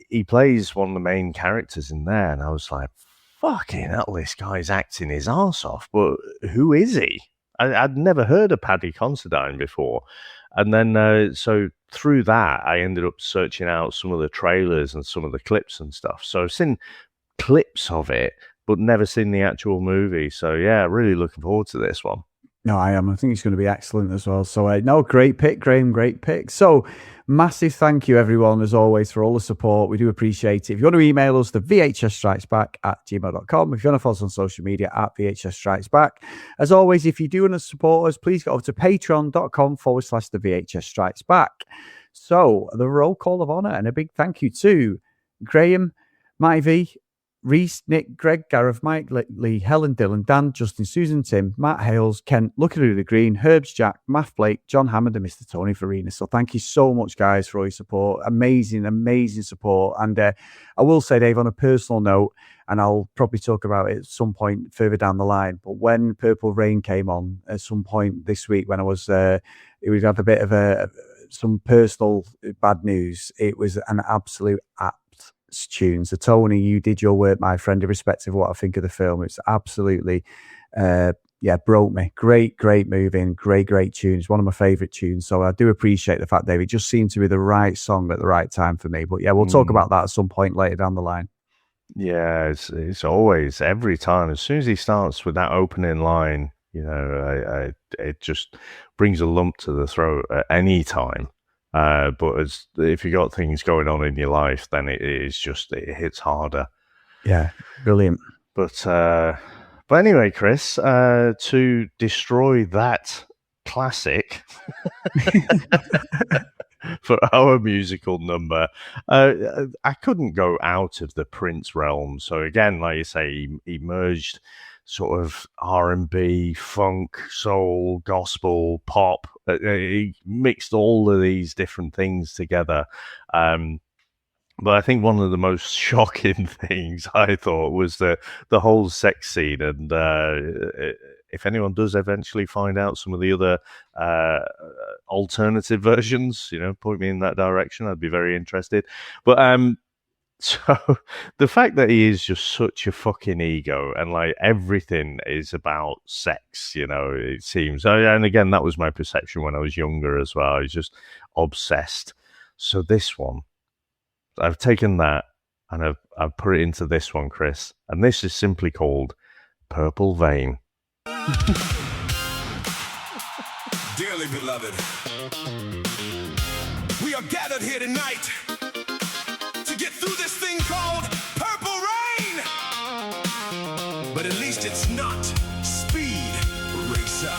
he plays one of the main characters in there. And I was like, fucking hell, this guy's acting his arse off. But who is he? I'd never heard of Paddy Considine before. And then, so through that, I ended up searching out some of the trailers and some of the clips and stuff. So I've seen clips of it, but never seen the actual movie. So yeah, really looking forward to this one. No, I am. I think it's going to be excellent as well. So, no, great pick, Graham, great pick. So, massive thank you, everyone, as always, for all the support. We do appreciate it. If you want to email us, the VHSStrikesback@gmail.com. If you want to follow us on social media, @VHSStrikesback. As always, if you do want to support us, please go over to patreon.com/the VHS Strikes Back. So, the roll call of honour and a big thank you to Graham, Matty V, Reese, Nick, Greg, Gareth, Mike, Lee, Helen, Dylan, Dan, Justin, Susan, Tim, Matt Hales, Kent, Lucky the Green, Herbs, Jack, Matt Blake, John Hammond, and Mr. Tony Farina. So thank you so much, guys, for all your support. Amazing, amazing support. And I will say, Dave, on a personal note, and I'll probably talk about it at some point further down the line, but when Purple Rain came on at some point this week, when I was, we had a bit of some personal bad news, it was an absolute tunes. So Tony, you did your work, my friend, irrespective of what I think of the film. It's absolutely broke me. Great movie, great tunes. One of my favourite tunes. So I do appreciate the fact, David, it just seemed to be the right song at the right time for me. But yeah, we'll talk about that at some point later down the line. Yeah, it's always, every time, as soon as he starts with that opening line, you know, it just brings a lump to the throat at any time. But if you got things going on in your life, then it hits harder. Yeah, brilliant. But anyway, Chris, to destroy that classic for our musical number, I couldn't go out of the Prince realm. So again, like you say, he merged sort of R&B, funk, soul, gospel, pop. He mixed all of these different things together. But I think one of the most shocking things I thought was the whole sex scene. And if anyone does eventually find out some of the other alternative versions, you know, point me in that direction. I'd be very interested. But so the fact that he is just such a fucking ego and like everything is about sex, you know, it seems. And again, that was my perception when I was younger as well. I was just obsessed. So this one, I've taken that and I've put it into this one, Chris. And this is simply called Purple Vein. Dearly beloved, we are gathered here tonight to get through this thing called Purple Rain. But at least it's not Speed Racer.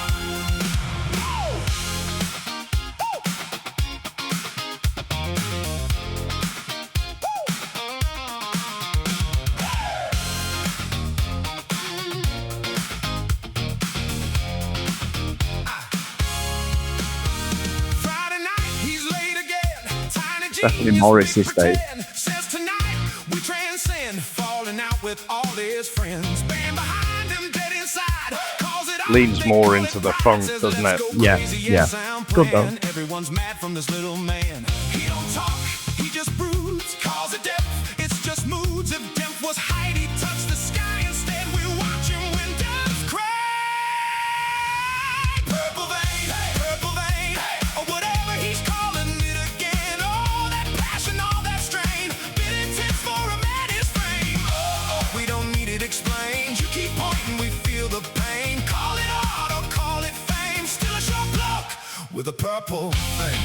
It's definitely Morris's day. Says tonight we transcend, falling out with all his friends. Band behind him, dead inside. Calls it Leans more into the funk, doesn't it? Yeah, yeah. Good though. Everyone's mad from this little man. He don't talk, he just broods. Calls it depth, it's just moods. If depth was height, he touched the sky. Instead, we watch him when doves cry. Purple vein, or whatever he's calling it again. All that passion, all that strain. Bit intense for a man his frame. Oh, we don't need it explained. You keep pointing, we feel the pain. Call it art or call it fame. Still a short bloke with a purple vein.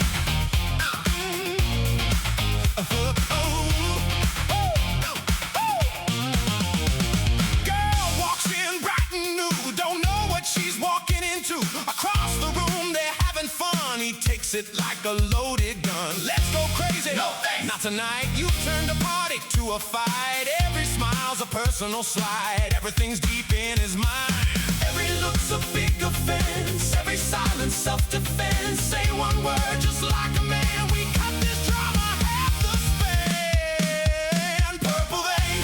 Girl walks in bright and new, don't know what she's walking into. Across the room, they're having fun. He takes it like a loaded gun. Let's go crazy. No thanks. Not tonight. You turned a party to a fight. Every smile's a personal slide. Everything's deep in his mind. Every look's a big offense. Every silence self-defense. Say one word just like a man. We cut this drama half the span. Purple vein.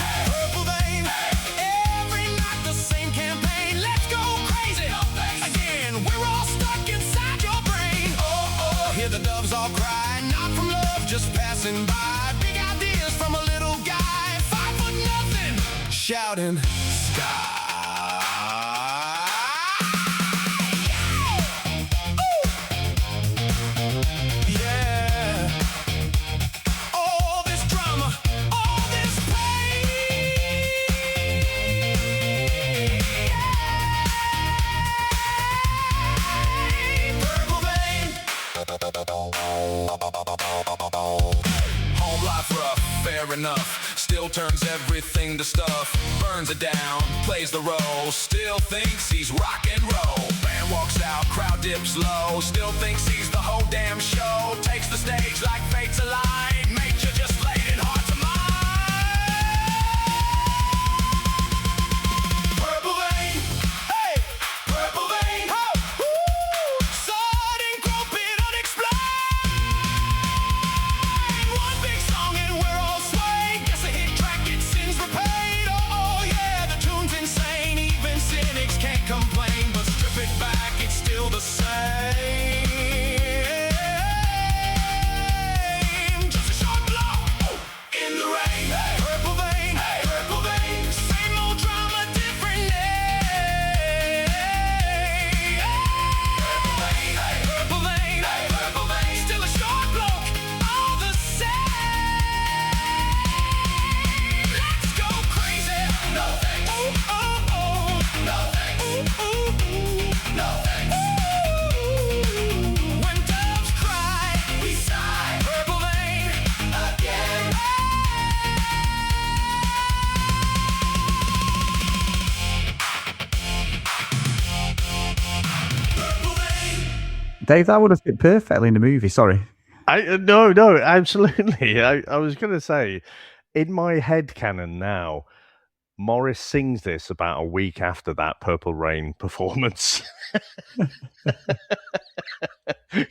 Every night the same campaign. Let's go crazy. Again, we're all stuck inside your brain. Oh, hear the doves all cry. Not from love, just passing by. Big ideas from a little guy. 5'0", shouting sky. Home life rough, fair enough. Still turns everything to stuff. Burns it down, plays the role. Still thinks he's rock and roll. Band walks out, crowd dips low. Still thinks he's the whole damn show. Takes the stage like fate's aligned. Nature just laid it hard to mine. Purple vein, hey, purple vein. Sudden groping unexplained. One big song and we're all swayed. Guess a hit track gets sins repaid. Oh yeah, the tune's insane. Even cynics can't complain. But strip it back, it's still the same. Just a short blow in the rain. Purple vein, purple vein. Same old drama, different name. Purple vein, purple vein. Still a short bloke, all the same. Let's go crazy. No thanks. Oh, oh, oh. No thanks. Ooh, ooh, ooh. No thanks. When doves cry, we sigh. Purple vein again. Purple vein. Dave, that would have fit perfectly in the movie. Sorry. No, absolutely. I was going to say, in my head canon now, Morris sings this about a week after that Purple Rain performance.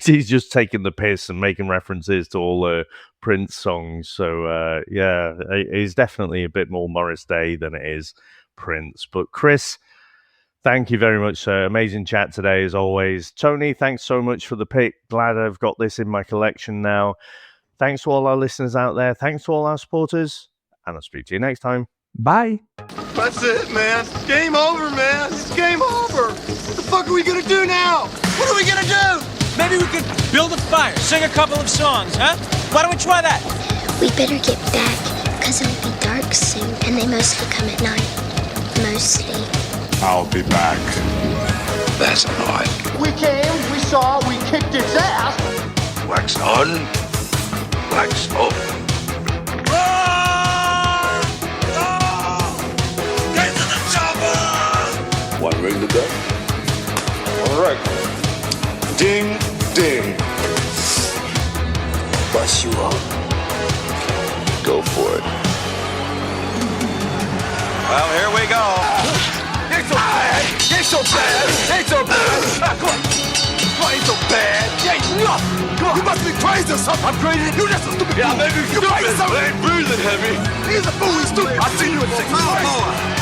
He's just taking the piss and making references to all the Prince songs. So, yeah, it's definitely a bit more Morris Day than it is Prince. But Chris, thank you very much, sir. Amazing chat today, as always. Tony, thanks so much for the pick. Glad I've got this in my collection now. Thanks to all our listeners out there. Thanks to all our supporters. And I'll speak to you next time. Bye. That's it, man. Game over, man. It's game over. What the fuck are we gonna do now? What are we gonna do? Maybe we could build a fire, sing a couple of songs, huh? Why don't we try that? We better get back, because it'll be dark soon, and they mostly come at night. Mostly. I'll be back. That's annoying. We came, we saw, we kicked its ass. Wax on, wax off. Get to the chopper! One ring to go. All right. Ding, ding. Bust you up. Go for it. Well, here we go. Ain't so bad. Ain't so bad. Ain't so bad. Come on. Come on, ain't so bad. Ain't nothing. Come on. You must be crazy or something. I'm crazy. You just a stupid. Yeah, maybe you stupid. I ain't breathing heavy. He's a fool. He's stupid. I seen you at 6.